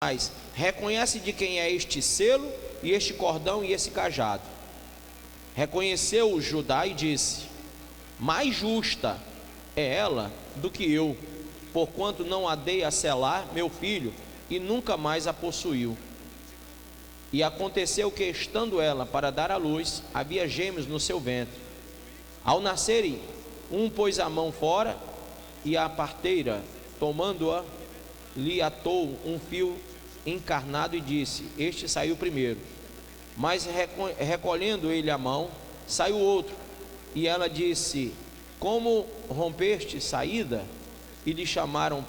Mas reconhece de quem é este selo e este cordão e esse cajado. Reconheceu Judá e disse: mais justa é ela do que eu, porquanto não a dei a selar meu filho e nunca mais a possuiu. E aconteceu que, estando ela para dar à luz, havia gêmeos no seu ventre. Ao nascerem, um pôs a mão fora, e a parteira, tomando-a, lhe atou um fio encarnado e disse: este saiu primeiro. Mas recolhendo ele a mão, saiu outro. E ela disse: como rompeste saída? E lhe chamaram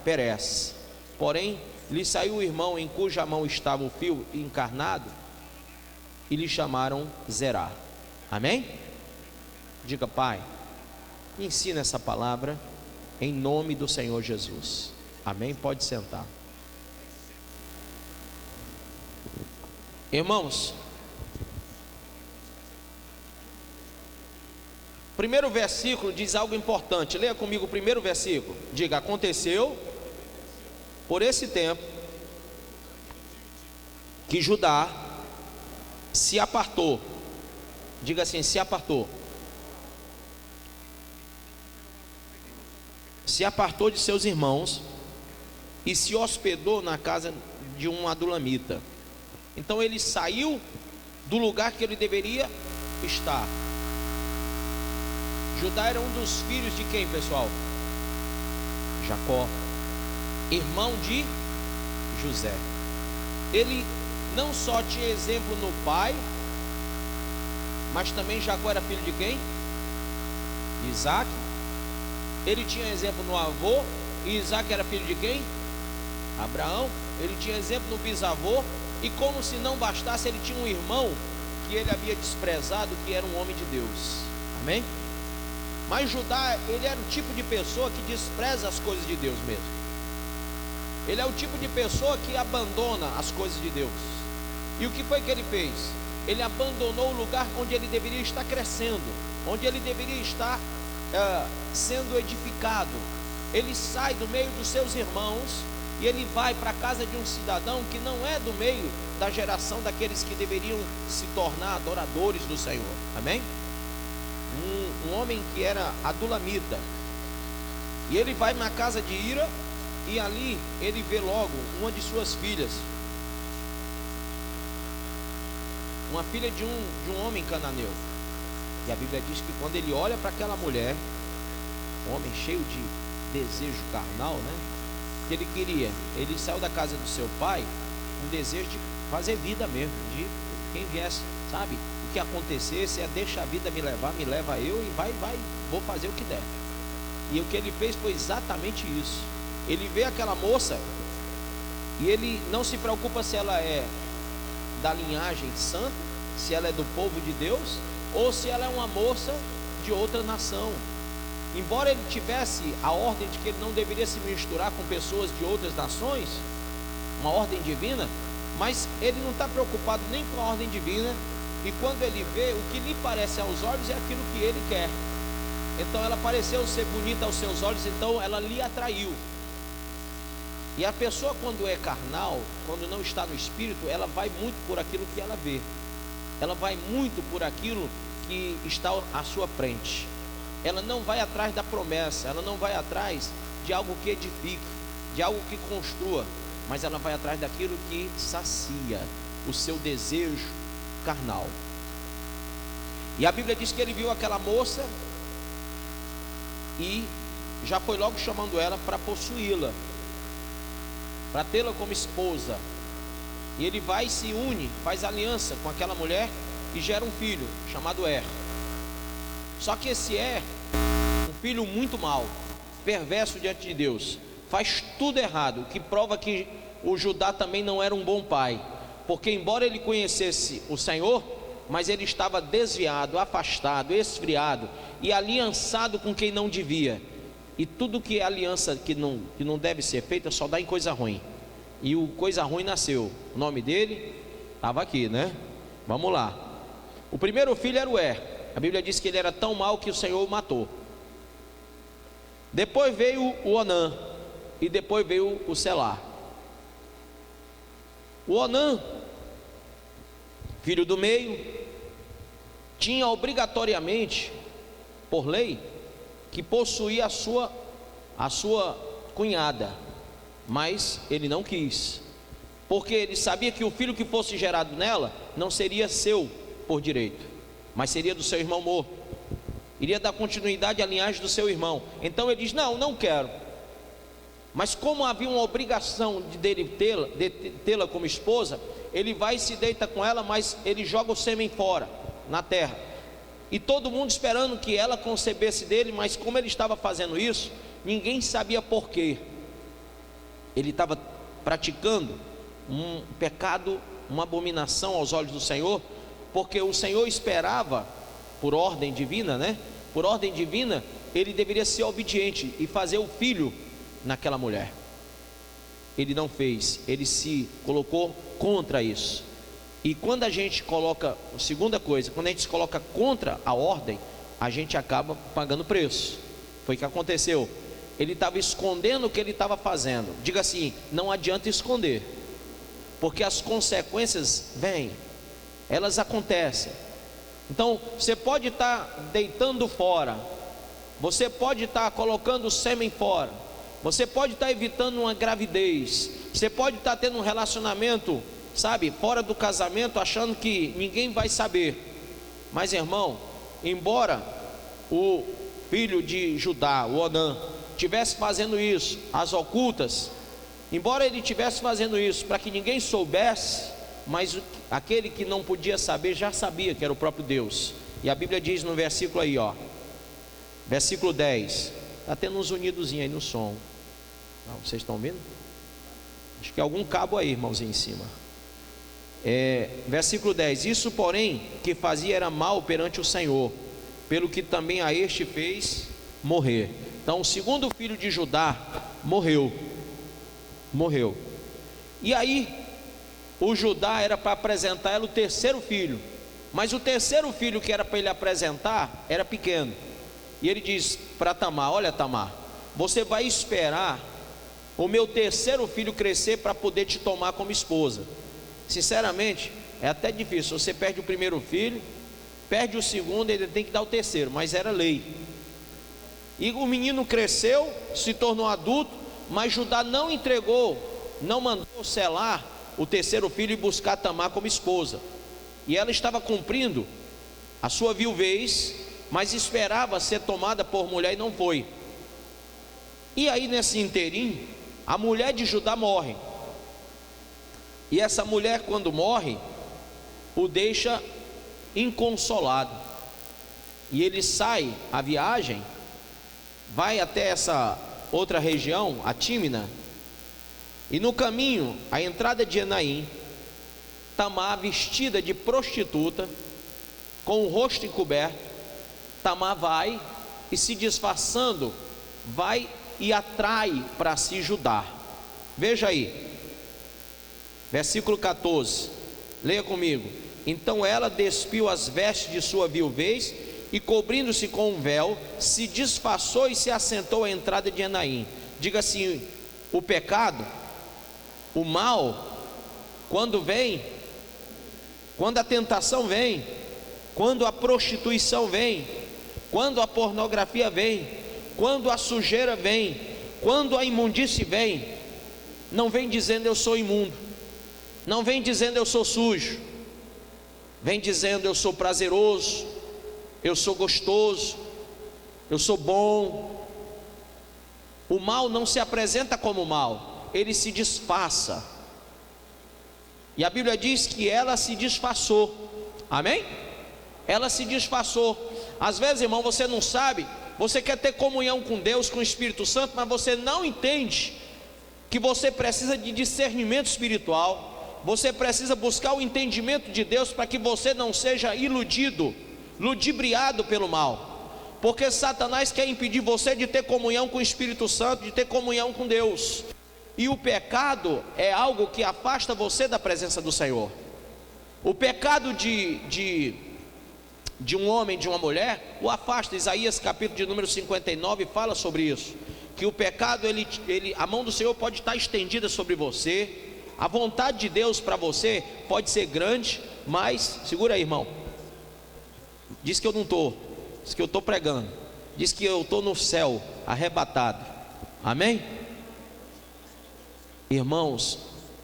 Perez. Porém, lhe saiu o irmão em cuja mão estava o fio encarnado, e lhe chamaram Zerá. Amém? Diga: Pai, ensina essa palavra em nome do Senhor Jesus. Amém? Pode sentar. Irmãos, primeiro versículo diz algo importante. Leia comigo o primeiro versículo. Diga: aconteceu por esse tempo que Judá se apartou. Diga assim: se apartou. Se apartou de seus irmãos e se hospedou na casa de um adulamita. Então ele saiu do lugar que ele deveria estar. Judá era um dos filhos de quem, pessoal? Jacó, irmão de José. Ele não só tinha exemplo no pai, mas também Jacó era filho de quem? Isaac. Ele tinha exemplo no avô, e Isaac era filho de quem? Abraão. Ele tinha exemplo no bisavô, e como se não bastasse, ele tinha um irmão que ele havia desprezado, que era um homem de Deus. Amém? Mas Judá, ele era o tipo de pessoa que despreza as coisas de Deus mesmo. Ele é o tipo de pessoa que abandona as coisas de Deus. E o que foi que ele fez? Ele abandonou o lugar onde ele deveria estar crescendo, onde ele deveria estar sendo edificado. Ele sai do meio dos seus irmãos e ele vai para a casa de um cidadão que não é do meio da geração daqueles que deveriam se tornar adoradores do Senhor. Amém? Um homem que era adulamita. E ele vai na casa de Ira, e ali ele vê logo uma de suas filhas, uma filha de um homem cananeu. E a Bíblia diz que quando ele olha para aquela mulher, um homem cheio de desejo carnal, né? Que ele queria, ele saiu da casa do seu pai, um desejo de fazer vida mesmo, de quem viesse, sabe? O que acontecesse é: deixa a vida me levar, me leva eu, e vai, vou fazer o que der. E o que ele fez foi exatamente isso. Ele vê aquela moça, e ele não se preocupa se ela é da linhagem santa, se ela é do povo de Deus, ou se ela é uma moça de outra nação. Embora ele tivesse a ordem de que ele não deveria se misturar com pessoas de outras nações, uma ordem divina, mas ele não está preocupado nem com a ordem divina. E quando ele vê, o que lhe parece aos olhos é aquilo que ele quer. Então ela pareceu ser bonita aos seus olhos, então ela lhe atraiu. E a pessoa, quando é carnal, quando não está no espírito, ela vai muito por aquilo que ela vê. Ela vai muito por aquilo que está à sua frente. Ela não vai atrás da promessa, ela não vai atrás de algo que edifique, de algo que construa, mas ela vai atrás daquilo que sacia o seu desejo carnal. E a Bíblia diz que ele viu aquela moça e já foi logo chamando ela para possuí-la, para tê-la como esposa. E ele vai e se une, faz aliança com aquela mulher e gera um filho chamado Er. Só que esse É um filho muito mau, perverso diante de Deus, faz tudo errado, o que prova que o Judá também não era um bom pai, porque embora ele conhecesse o Senhor, mas ele estava desviado, afastado, esfriado e aliançado com quem não devia. E tudo que é aliança que não deve ser feita só dá em coisa ruim. E o coisa ruim nasceu. O nome dele estava aqui, né? Vamos lá. O primeiro filho era o Er. A Bíblia diz que ele era tão mau que o Senhor o matou. Depois veio o Onã, e depois veio o Selá. O Onã, filho do meio, tinha obrigatoriamente, por lei, que possuir a sua cunhada, mas ele não quis, porque ele sabia que o filho que fosse gerado nela não seria seu por direito, mas seria do seu irmão morto, iria dar continuidade à linhagem do seu irmão. Então ele diz: não quero. Mas como havia uma obrigação dele tê-la como esposa, ele vai e se deita com ela, mas ele joga o sêmen fora, na terra. E todo mundo esperando que ela concebesse dele, mas como ele estava fazendo isso, ninguém sabia por quê. Ele estava praticando um pecado, uma abominação aos olhos do Senhor, porque o Senhor esperava, por ordem divina, né? Por ordem divina, ele deveria ser obediente e fazer o filho naquela mulher. Ele não fez, ele se colocou contra isso. E quando a gente coloca, segunda coisa, quando a gente se coloca contra a ordem, a gente acaba pagando preço. Foi o que aconteceu. Ele estava escondendo o que ele estava fazendo. Diga assim: não adianta esconder, porque as consequências vêm, elas acontecem. Então você pode estar deitando fora, você pode estar colocando o sêmen fora, você pode estar evitando uma gravidez, você pode estar tendo um relacionamento, sabe, fora do casamento, achando que ninguém vai saber. Mas irmão, embora o filho de Judá, o Onã, estivesse fazendo isso às ocultas, embora ele estivesse fazendo isso para que ninguém soubesse, mas aquele que não podia saber já sabia que era o próprio Deus. E a Bíblia diz no versículo aí, ó, versículo 10, está tendo uns unidozinhos aí no som. Não, vocês estão vendo? Acho que algum cabo aí, irmãozinho, em cima. Versículo 10: isso porém que fazia era mal perante o Senhor, pelo que também a este fez morrer. Então o segundo filho de Judá morreu. E aí o Judá era para apresentar ela o terceiro filho, mas o terceiro filho que era para ele apresentar era pequeno. E ele diz para Tamar: olha Tamar, você vai esperar o meu terceiro filho crescer para poder te tomar como esposa. Sinceramente, é até difícil. Você perde o primeiro filho, perde o segundo, ele tem que dar o terceiro, mas era lei. E o menino cresceu, se tornou adulto, mas Judá não entregou, não mandou selar o terceiro filho e buscar Tamar como esposa. E ela estava cumprindo a sua viuvez, mas esperava ser tomada por mulher e não foi. E aí nesse inteirinho, a mulher de Judá morre. E essa mulher, quando morre, o deixa inconsolado. E ele sai à viagem, vai até essa outra região, a Tímina, e no caminho, à entrada de Enaim, Tamar, vestida de prostituta, com o rosto encoberto, Tamar vai e, se disfarçando, vai e atrai para si Judá. Veja aí, versículo 14, leia comigo. Então ela despiu as vestes de sua viuvez e, cobrindo-se com um véu, se disfarçou e se assentou à entrada de Enaim. Diga assim: o pecado, o mal, quando vem, quando a tentação vem, quando a prostituição vem, quando a pornografia vem, quando a sujeira vem, quando a imundície vem, não vem dizendo eu sou imundo, não vem dizendo eu sou sujo, vem dizendo eu sou prazeroso, eu sou gostoso, eu sou bom. O mal não se apresenta como mal, ele se disfarça. E a Bíblia diz que ela se disfarçou. Amém? Ela se disfarçou. Às vezes, irmão, você não sabe, você quer ter comunhão com Deus, com o Espírito Santo, mas você não entende que você precisa de discernimento espiritual. Você precisa buscar o entendimento de Deus para que você não seja iludido, ludibriado pelo mal, porque Satanás quer impedir você de ter comunhão com o Espírito Santo, de ter comunhão com Deus. E o pecado é algo que afasta você da presença do Senhor. O pecado de de um homem, de uma mulher, o afasta. Isaías capítulo de número 59 fala sobre isso, que o pecado, a mão do Senhor pode estar estendida sobre você, a vontade de Deus para você pode ser grande, mas, segura aí, irmão, diz que eu não estou, diz que eu estou pregando, diz que eu estou no céu, arrebatado, amém? Irmãos,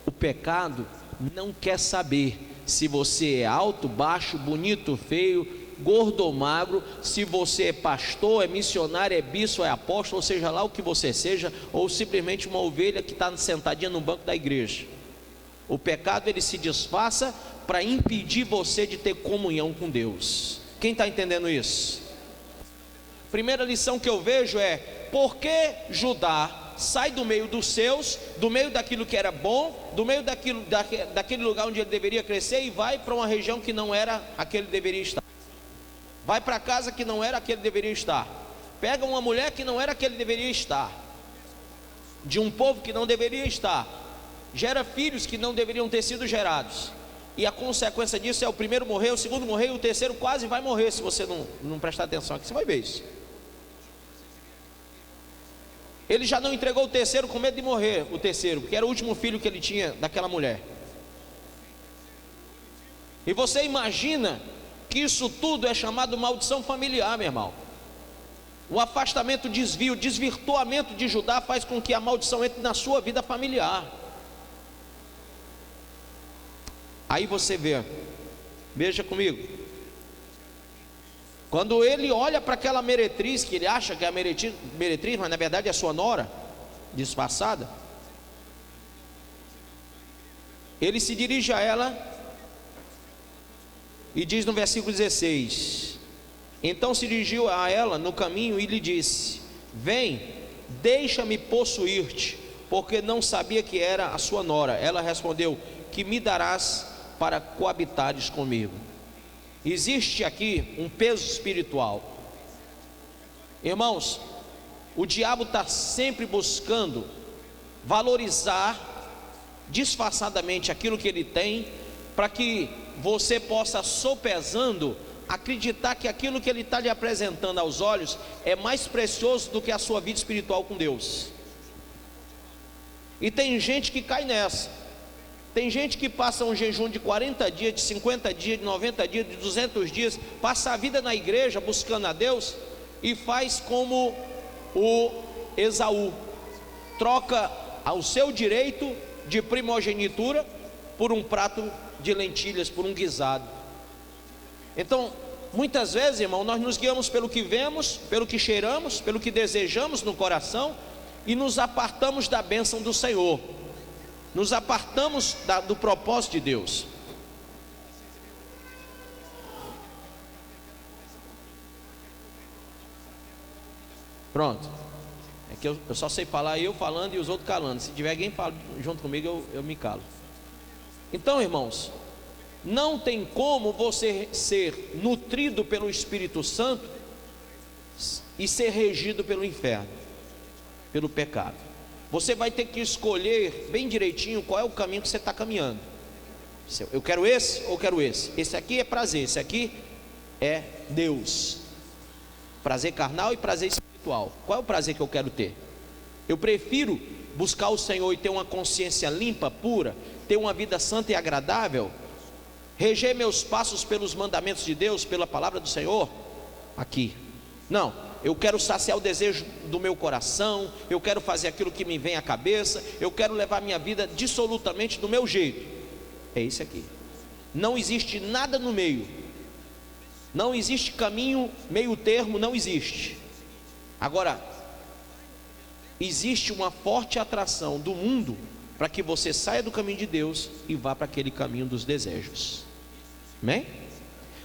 o pecado não quer saber se você é alto, baixo, bonito, feio, gordo ou magro, se você é pastor, é missionário, é bispo, é apóstolo, ou seja lá o que você seja, ou simplesmente uma ovelha que está sentadinha no banco da igreja. O pecado, ele se disfarça para impedir você de ter comunhão com Deus. Quem está entendendo isso? Primeira lição que eu vejo é: por que Judá sai do meio dos seus, do meio daquilo que era bom, do meio daquele lugar onde ele deveria crescer, e vai para uma região que não era a que ele deveria estar, vai para casa que não era a que ele deveria estar, pega uma mulher que não era a que ele deveria estar, de um povo que não deveria estar, gera filhos que não deveriam ter sido gerados, e a consequência disso é o primeiro morrer, o segundo morrer, e o terceiro quase vai morrer, se você não prestar atenção aqui, você vai ver isso. Ele já não entregou o terceiro com medo de morrer, o terceiro, porque era o último filho que ele tinha daquela mulher. E você imagina que isso tudo é chamado maldição familiar, meu irmão. O afastamento, o desvio, o desvirtuamento de Judá faz com que a maldição entre na sua vida familiar. Aí você vê, veja comigo, quando ele olha para aquela meretriz, que ele acha que é a meretriz, mas na verdade é sua nora, disfarçada, ele se dirige a ela e diz no versículo 16: então se dirigiu a ela no caminho e lhe disse: vem, deixa-me possuir-te, porque não sabia que era a sua nora. Ela respondeu: que me darás para coabitares comigo? Existe aqui um peso espiritual. Irmãos, o diabo está sempre buscando valorizar disfarçadamente aquilo que ele tem, para que você possa, sopesando, acreditar que aquilo que ele está lhe apresentando aos olhos é mais precioso do que a sua vida espiritual com Deus. E tem gente que cai nessa. Tem gente que passa um jejum de 40 dias, de 50 dias, de 90 dias, de 200 dias, passa a vida na igreja buscando a Deus, e faz como o Esaú, troca o seu direito de primogenitura por um prato de lentilhas, por um guisado. Então, muitas vezes, irmão, nós nos guiamos pelo que vemos, pelo que cheiramos, pelo que desejamos no coração, e nos apartamos da bênção do Senhor, nos apartamos do propósito de Deus. Pronto. É que eu só sei falar, eu falando e os outros calando. Se tiver alguém falando junto comigo, eu me calo. Então, irmãos, não tem como você ser nutrido pelo Espírito Santo e ser regido pelo inferno, pelo pecado. Você vai ter que escolher bem direitinho qual é o caminho que você está caminhando. Eu quero esse ou quero esse? Esse aqui é prazer, esse aqui é Deus. Prazer carnal e prazer espiritual. Qual é o prazer que eu quero ter? Eu prefiro buscar o Senhor e ter uma consciência limpa, pura, ter uma vida santa e agradável, reger meus passos pelos mandamentos de Deus, pela palavra do Senhor, aqui. Não. Eu quero saciar o desejo do meu coração, eu quero fazer aquilo que me vem à cabeça, eu quero levar minha vida dissolutamente do meu jeito. É isso aqui. Não existe nada no meio. Não existe caminho, meio termo, não existe. Agora, existe uma forte atração do mundo para que você saia do caminho de Deus e vá para aquele caminho dos desejos. Amém?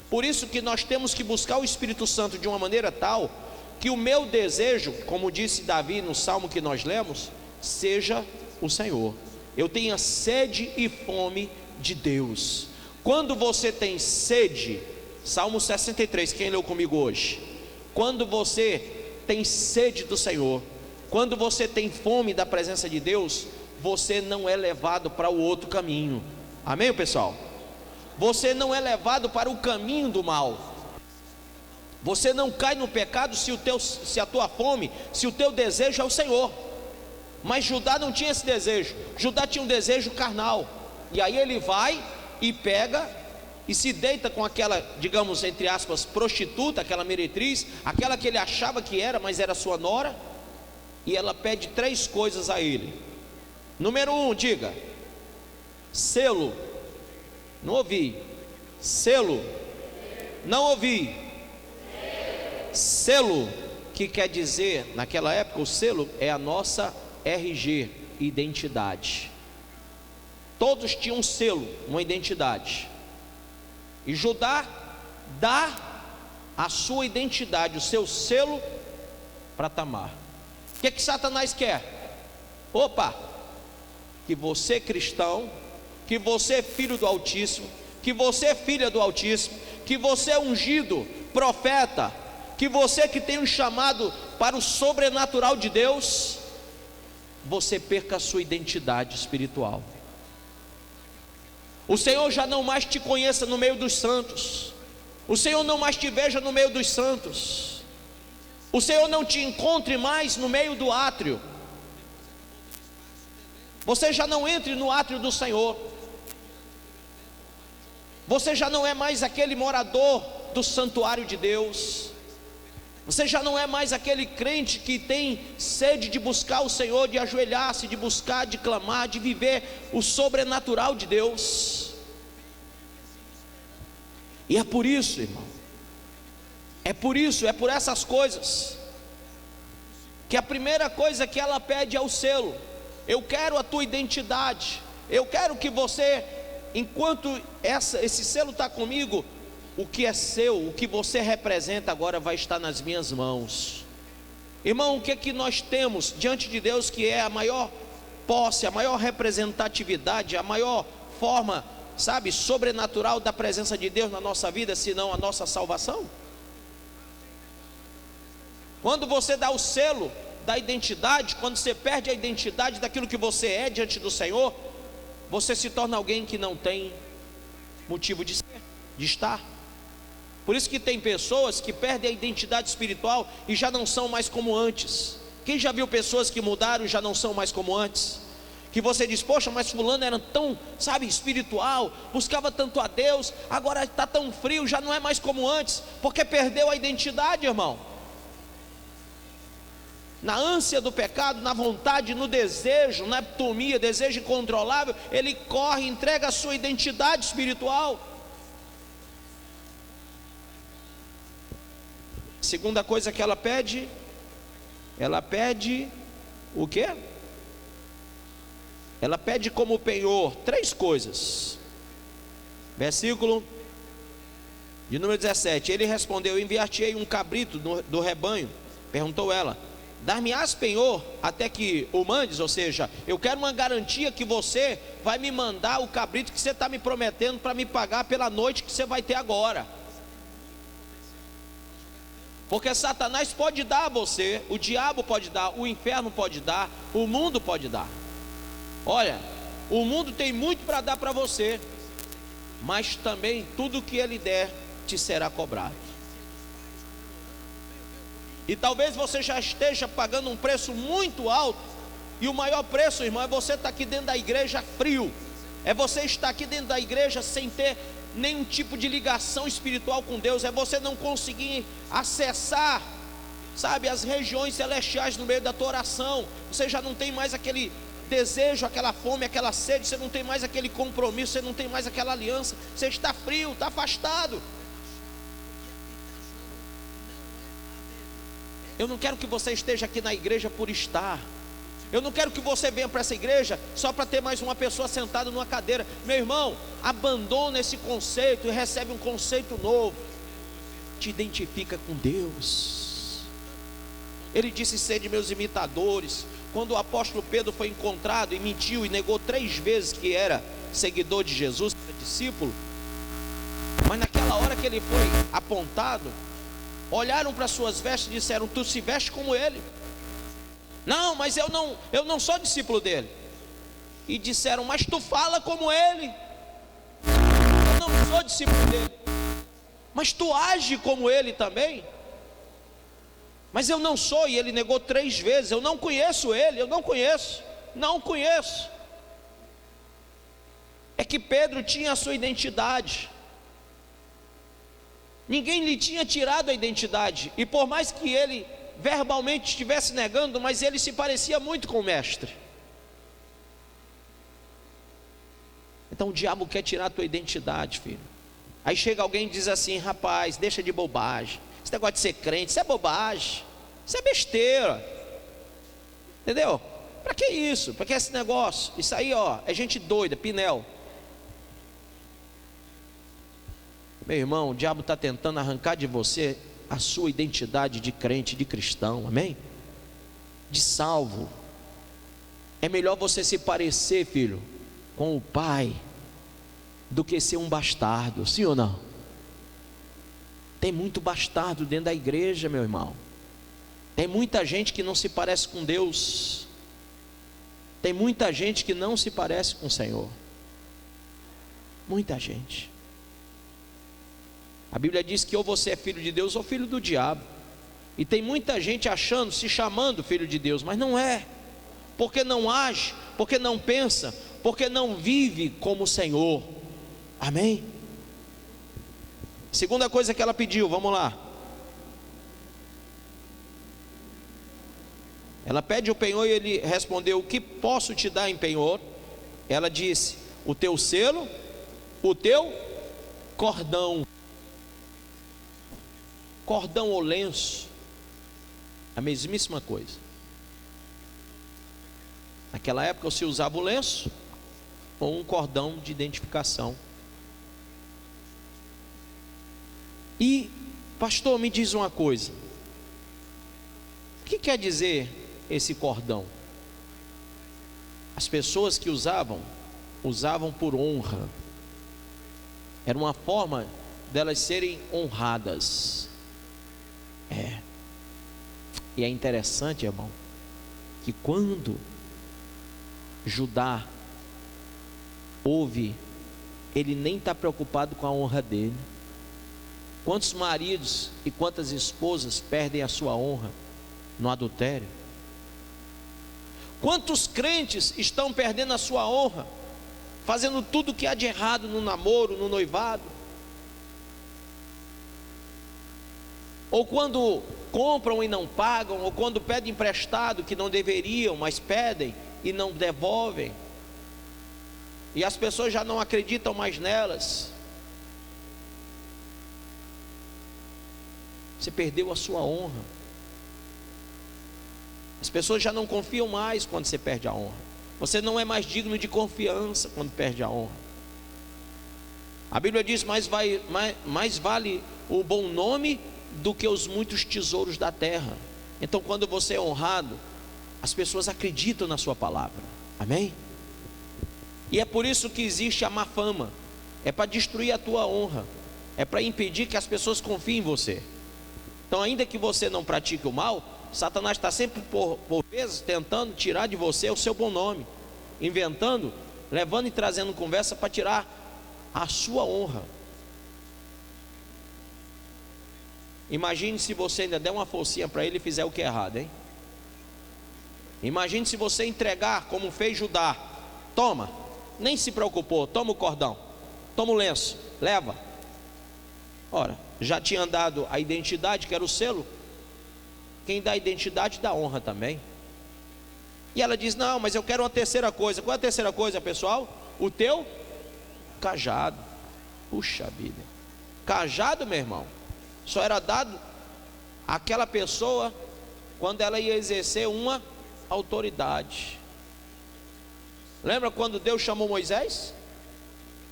Por isso que nós temos que buscar o Espírito Santo de uma maneira tal que o meu desejo, como disse Davi no salmo que nós lemos, seja o Senhor. Eu tenha sede e fome de Deus. Quando você tem sede, Salmo 63, quem leu comigo hoje? Quando você tem sede do Senhor, quando você tem fome da presença de Deus, você não é levado para o outro caminho. Amém, pessoal? Você não é levado para o caminho do mal. Você não cai no pecado se a tua fome, se o teu desejo é o Senhor. Mas Judá não tinha esse desejo. Judá tinha um desejo carnal. E aí ele vai e pega e se deita com aquela, digamos, entre aspas, prostituta, aquela meretriz, aquela que ele achava que era, mas era sua nora. E ela pede 3 coisas a ele. Número 1, diga: selo. Não ouvi. Selo. Não ouvi. Selo, que quer dizer, naquela época, o selo é a nossa RG, identidade. Todos tinham um selo, uma identidade. E Judá dá a sua identidade, o seu selo para Tamar. O que Satanás quer? Opa, que você cristão, que você filho do Altíssimo, que você filha do Altíssimo, que você é ungido, profeta, que você que tem um chamado para o sobrenatural de Deus, você perca a sua identidade espiritual. O Senhor já não mais te conheça no meio dos santos. O Senhor não mais te veja no meio dos santos. O Senhor não te encontre mais no meio do átrio. Você já não entre no átrio do Senhor. Você já não é mais aquele morador do santuário de Deus. Você já não é mais aquele crente que tem sede de buscar o Senhor, de ajoelhar-se, de buscar, de clamar, de viver o sobrenatural de Deus. E é por isso, irmão, é por essas coisas, que a primeira coisa que ela pede é o selo. Eu quero a tua identidade. Eu quero que você, enquanto esse selo está comigo, o que é seu, o que você representa agora vai estar nas minhas mãos. Irmão, o que é que nós temos diante de Deus que é a maior posse, a maior representatividade, a maior forma, sabe, sobrenatural da presença de Deus na nossa vida, senão a nossa salvação? Quando você dá o selo da identidade, quando você perde a identidade daquilo que você é diante do Senhor, você se torna alguém que não tem motivo de ser, de estar. Por isso que tem pessoas que perdem a identidade espiritual e já não são mais como antes. Quem já viu pessoas que mudaram e já não são mais como antes? Que você diz, poxa, mas fulano era tão, sabe, espiritual, buscava tanto a Deus, agora está tão frio, já não é mais como antes, porque perdeu a identidade, irmão. Na ânsia do pecado, na vontade, no desejo, na eptomia, desejo incontrolável, ele corre, entrega a sua identidade espiritual. Segunda coisa que ela pede o quê? Ela pede como penhor 3 coisas. Versículo de número 17. Ele respondeu: enviar-te-ei um cabrito do rebanho. Perguntou ela: dar-me-ás penhor até que o mandes? Ou seja, eu quero uma garantia que você vai me mandar o cabrito que você está me prometendo para me pagar pela noite que você vai ter agora. Porque Satanás pode dar a você, o diabo pode dar, o inferno pode dar, o mundo pode dar. Olha, o mundo tem muito para dar para você, mas também tudo que ele der te será cobrado. E talvez você já esteja pagando um preço muito alto, e o maior preço, irmão, é você estar aqui dentro da igreja frio, é você estar aqui dentro da igreja sem ter nenhum tipo de ligação espiritual com Deus, é você não conseguir acessar, sabe, as regiões celestiais no meio da tua oração. Você já não tem mais aquele desejo, aquela fome, aquela sede, você não tem mais aquele compromisso, você não tem mais aquela aliança, você está frio, está afastado. Eu não quero que você esteja aqui na igreja por estar. Eu não quero que você venha para essa igreja só para ter mais uma pessoa sentada numa cadeira. Meu irmão, abandona esse conceito e recebe um conceito novo. Te identifica com Deus. Ele disse: sede meus imitadores. Quando o apóstolo Pedro foi encontrado e mentiu e negou 3 vezes que era seguidor de Jesus, era discípulo, mas naquela hora que ele foi apontado, olharam para suas vestes e disseram: tu se veste como ele. Não, mas eu não sou discípulo dele. E disseram: mas tu fala como ele. Eu não sou discípulo dele. Mas tu age como ele também? Mas eu não sou. E ele negou 3 vezes. Eu não conheço ele, eu não conheço. Não conheço. É que Pedro tinha a sua identidade. Ninguém lhe tinha tirado a identidade. E por mais que ele verbalmente estivesse negando, mas ele se parecia muito com o mestre. Então o diabo quer tirar a tua identidade, filho. Aí chega alguém e diz assim: rapaz, deixa de bobagem. Esse negócio de ser crente, isso é bobagem. Isso é besteira. Entendeu? Para que isso? Para que esse negócio? Isso aí, ó, é gente doida, Pinel. Meu irmão, o diabo está tentando arrancar de você a sua identidade de crente, de cristão, amém? De salvo. É melhor você se parecer, filho, com o pai, do que ser um bastardo, sim ou não? Tem muito bastardo dentro da igreja, meu irmão. Tem muita gente que não se parece com Deus. Tem muita gente que não se parece com o Senhor. Muita gente. A Bíblia diz que ou você é filho de Deus ou filho do diabo. E tem muita gente achando, se chamando filho de Deus, mas não é. Porque não age, porque não pensa, porque não vive como o Senhor. Amém? Segunda coisa que ela pediu, vamos lá. Ela pede o penhor e ele respondeu: o que posso te dar em penhor? Ela disse: o teu selo, o teu cordão. Cordão ou lenço, a mesmíssima coisa. Naquela época se usava o lenço ou um cordão de identificação. E, pastor, me diz uma coisa: o que quer dizer esse cordão? As pessoas que usavam por honra. Era uma forma delas serem honradas. E é interessante, irmão, que quando Judá ouve, ele nem está preocupado com a honra dele. Quantos maridos e quantas esposas perdem a sua honra no adultério? Quantos crentes estão perdendo a sua honra, fazendo tudo o que há de errado no namoro, no noivado? Ou quando compram e não pagam, ou quando pedem emprestado que não deveriam, mas pedem e não devolvem, e as pessoas já não acreditam mais nelas. Você perdeu a sua honra. As pessoas já não confiam mais quando você perde a honra. Você não é mais digno de confiança quando perde a honra. A Bíblia diz: mais vale o bom nome do que os muitos tesouros da terra. Então, quando você é honrado, as pessoas acreditam na sua palavra. Amém? E é por isso que existe a má fama. É para destruir a tua honra. É para impedir que as pessoas confiem em você. Então, ainda que você não pratique o mal, Satanás está sempre por vezes tentando tirar de você o seu bom nome, inventando, levando e trazendo conversa para tirar a sua honra. Imagine se você ainda der uma forcinha para ele e fizer o que é errado, hein? Imagine se você entregar como fez Judá. Toma, nem se preocupou, toma o cordão, toma o lenço, leva. Ora, já tinha dado a identidade, que era o selo. Quem dá a identidade dá honra também. E ela diz: não, mas eu quero uma terceira coisa. Qual é a terceira coisa, pessoal? O teu cajado. Puxa vida, cajado, meu irmão, só era dado àquela pessoa quando ela ia exercer uma autoridade. Lembra quando Deus chamou Moisés?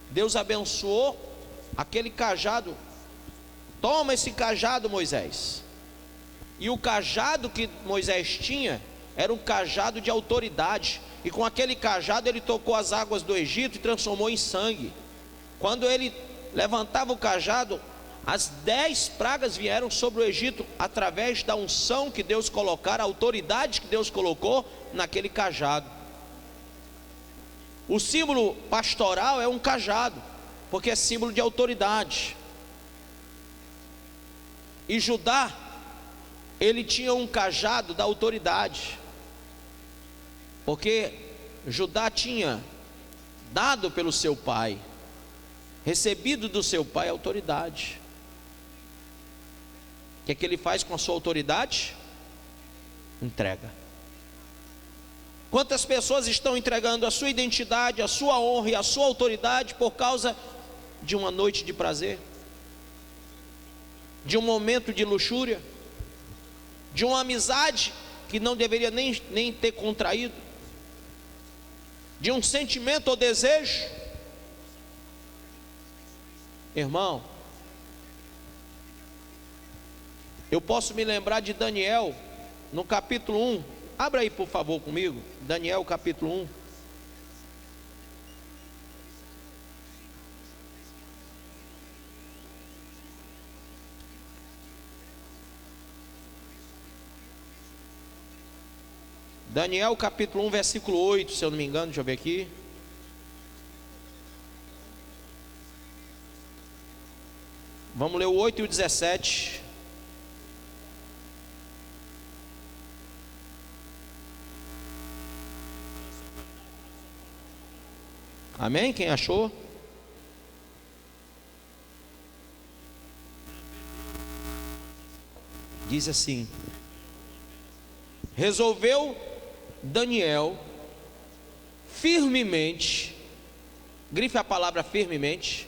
Deus abençoou aquele cajado. Toma esse cajado, Moisés. E o cajado que Moisés tinha era um cajado de autoridade. E com aquele cajado ele tocou as águas do Egito e transformou em sangue. Quando ele levantava o cajado, as 10 pragas vieram sobre o Egito através da unção que Deus colocara, a autoridade que Deus colocou naquele cajado. O símbolo pastoral é um cajado, porque é símbolo de autoridade. E Judá, ele tinha um cajado da autoridade, porque Judá tinha dado pelo seu pai, recebido do seu pai autoridade. O que ele faz com a sua autoridade? Entrega. Quantas pessoas estão entregando a sua identidade, a sua honra e a sua autoridade por causa de uma noite de prazer, de um momento de luxúria, de uma amizade que não deveria nem ter contraído, de um sentimento ou desejo? Irmão, eu posso me lembrar de Daniel, no capítulo 1, abra aí por favor comigo, Daniel capítulo 1. Daniel capítulo 1, versículo 8, se eu não me engano, deixa eu ver aqui. Vamos ler o 8 e o 17. Amém? Quem achou? Diz assim: resolveu Daniel firmemente, grife a palavra firmemente.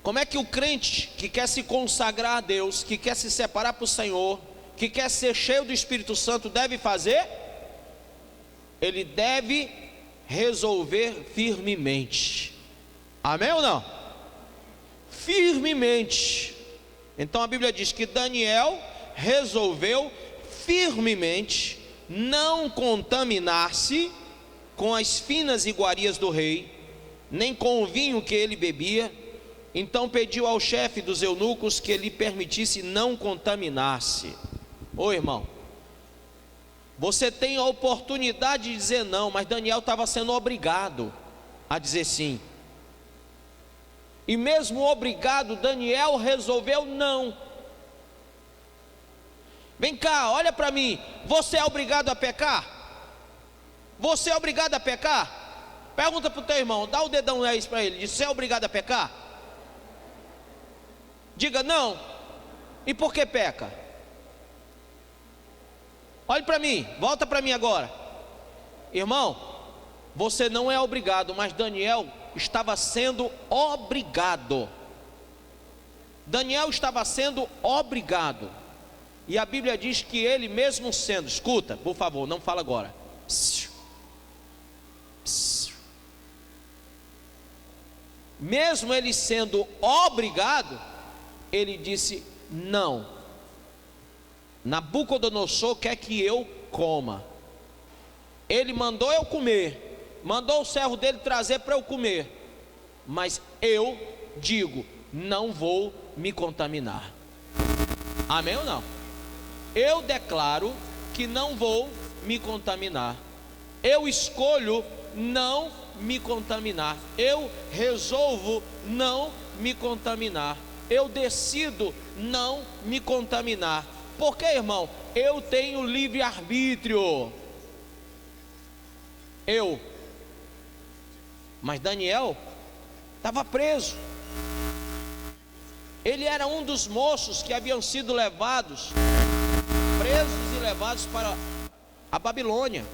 Como é que o crente que quer se consagrar a Deus, que quer se separar para o Senhor, que quer ser cheio do Espírito Santo deve fazer? Ele deve resolver firmemente. Amém ou não? Firmemente. Então a Bíblia diz que Daniel resolveu firmemente não contaminar-se com as finas iguarias do rei, nem com o vinho que ele bebia. Então pediu ao chefe dos eunucos que lhe permitisse não contaminar-se. Ô irmão, você tem a oportunidade de dizer não, mas Daniel estava sendo obrigado a dizer sim. E mesmo obrigado, Daniel resolveu não. Vem cá, olha para mim. Você é obrigado a pecar? Você é obrigado a pecar? Pergunta para o teu irmão, dá o dedão 10 para ele. Diz: você é obrigado a pecar? Diga não. E por que peca? Olhe para mim, volta para mim agora. Irmão, você não é obrigado, mas Daniel estava sendo obrigado. Daniel estava sendo obrigado. E a Bíblia diz que ele mesmo sendo, escuta, por favor, não fala agora. Mesmo ele sendo obrigado, ele disse não. Nabucodonosor quer que eu coma. Ele mandou eu comer, mandou o servo dele trazer para eu comer, mas eu digo, não vou me contaminar. Amém ou não? Eu declaro que não vou me contaminar. Eu escolho não me contaminar. Eu resolvo não me contaminar. Eu decido não me contaminar. Por quê, irmão? Eu tenho livre-arbítrio. Mas Daniel estava preso. Ele era um dos moços que haviam sido levados, presos e levados para a Babilônia.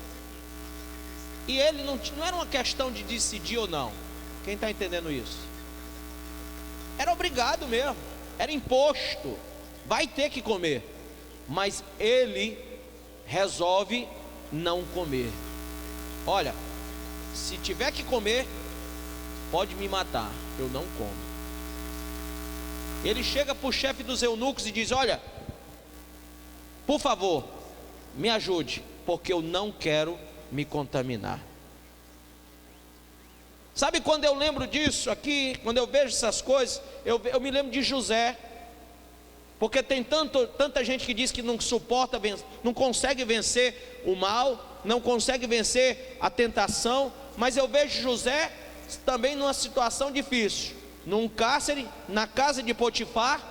E ele não era uma questão de decidir ou não. Quem está entendendo isso? Era obrigado mesmo, era imposto, vai ter que comer. Mas ele resolve não comer. Olha, se tiver que comer, pode me matar, eu não como. Ele chega para o chefe dos eunucos e diz: olha, por favor, me ajude, porque eu não quero me contaminar. Sabe quando eu lembro disso aqui, quando eu vejo essas coisas, eu me lembro de José. Porque tem tanta gente que diz que não suporta, não consegue vencer o mal, não consegue vencer a tentação. Mas eu vejo José também numa situação difícil, num cárcere, na casa de Potifar,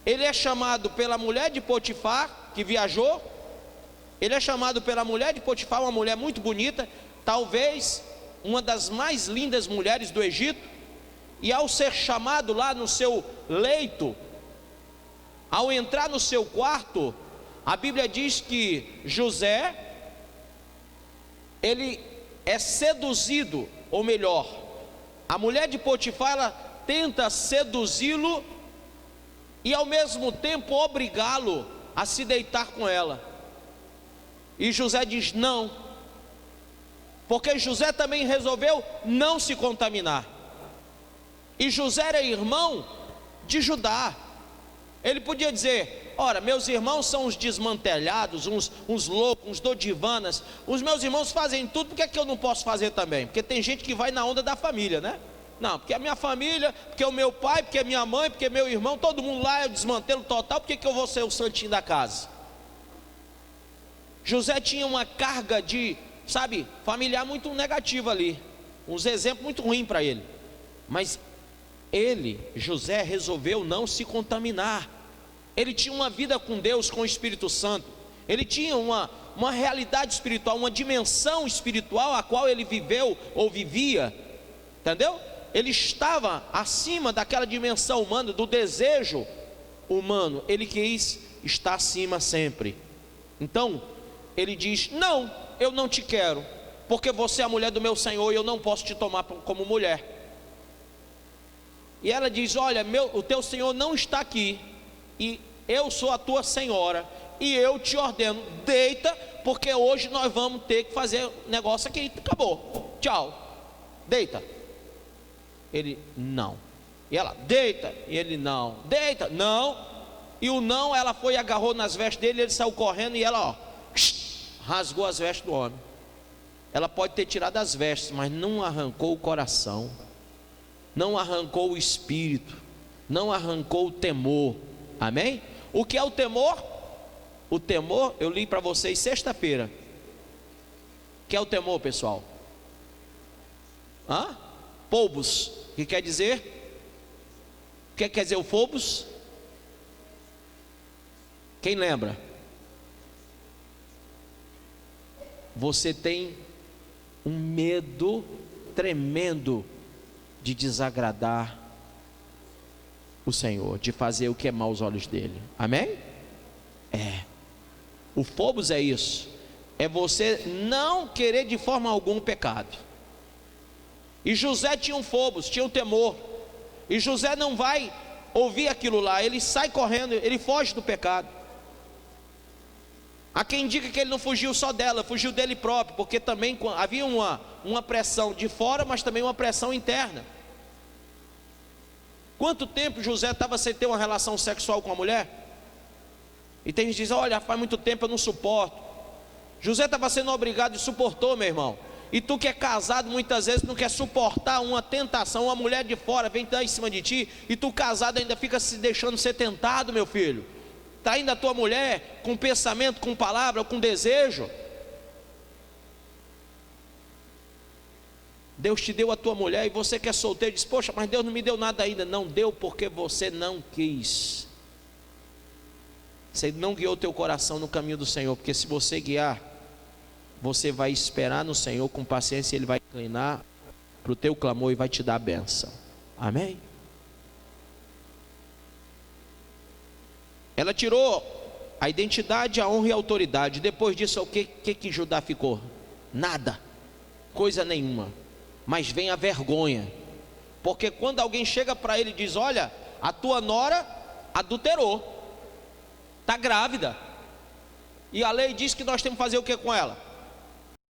ele é chamado pela mulher de Potifar, que viajou. Ele é chamado pela mulher de Potifar, uma mulher muito bonita, talvez uma das mais lindas mulheres do Egito. E ao ser chamado lá no seu leito, ao entrar no seu quarto, a Bíblia diz que José, ele é seduzido, ou melhor, a mulher de Potifar, ela tenta seduzi-lo e ao mesmo tempo obrigá-lo a se deitar com ela. E José diz não, porque José também resolveu não se contaminar. E José era irmão de Judá. Ele podia dizer: ora, meus irmãos são uns desmantelados, uns loucos, uns dodivanas. Os meus irmãos fazem tudo, por que é que eu não posso fazer também? Porque tem gente que vai na onda da família, né? Não, porque a minha família, porque o meu pai, porque a minha mãe, porque meu irmão, todo mundo lá é o desmantelo total, por que eu vou ser o santinho da casa? José tinha uma carga de, familiar muito negativa ali, uns exemplos muito ruins para ele. Mas ele, José, resolveu não se contaminar. Ele tinha uma vida com Deus, com o Espírito Santo. Ele tinha uma realidade espiritual, uma dimensão espiritual a qual ele viveu ou vivia, entendeu? Ele estava acima daquela dimensão humana, do desejo humano. Ele quis estar acima sempre. Então ele diz: não, eu não te quero, porque você é a mulher do meu Senhor e eu não posso te tomar como mulher. E ela diz: olha, o teu Senhor não está aqui, e eu sou a tua senhora, e eu te ordeno, deita, porque hoje nós vamos ter que fazer negócio aqui, acabou, tchau, deita. Ele: não. E ela: deita. E ele: não. Deita. Não. E o não, ela foi e agarrou nas vestes dele, ele saiu correndo, e ela, rasgou as vestes do homem. Ela pode ter tirado as vestes, mas não arrancou o coração, não arrancou o espírito, não arrancou o temor. Amém? O que é o temor? O temor, eu li para vocês sexta-feira. O que é o temor, pessoal? Phobos, que quer dizer? O que quer dizer o phobos? Quem lembra? Você tem um medo tremendo de desagradar o Senhor, de fazer o que é mau aos olhos dele. Amém? O phobos é isso, é você não querer de forma alguma o pecado. E José tinha um phobos, tinha um temor. E José não vai ouvir aquilo lá, ele sai correndo, ele foge do pecado. Há quem diga que ele não fugiu só dela, fugiu dele próprio, porque também havia uma pressão de fora, mas também uma pressão interna. Quanto tempo José estava sem ter uma relação sexual com a mulher? E tem gente que diz: olha, faz muito tempo eu não suporto. José estava sendo obrigado e suportou, meu irmão. E tu que é casado muitas vezes não quer suportar uma tentação, uma mulher de fora vem dar em cima de ti, e tu casado ainda fica se deixando ser tentado, meu filho, traindo a tua mulher com pensamento, com palavra, com desejo. Deus te deu a tua mulher e você que é solteiro diz: poxa, mas Deus não me deu nada ainda. Não deu porque você não quis. Você não guiou o teu coração no caminho do Senhor, porque se você guiar, você vai esperar no Senhor com paciência, Ele vai inclinar para o teu clamor e vai te dar a bênção. Amém? Ela tirou a identidade, a honra e a autoridade. Depois disso, o que Judá ficou? Nada, coisa nenhuma. Mas vem a vergonha, porque quando alguém chega para ele e diz: olha, a tua nora adulterou, está grávida, e a lei diz que nós temos que fazer o que com ela?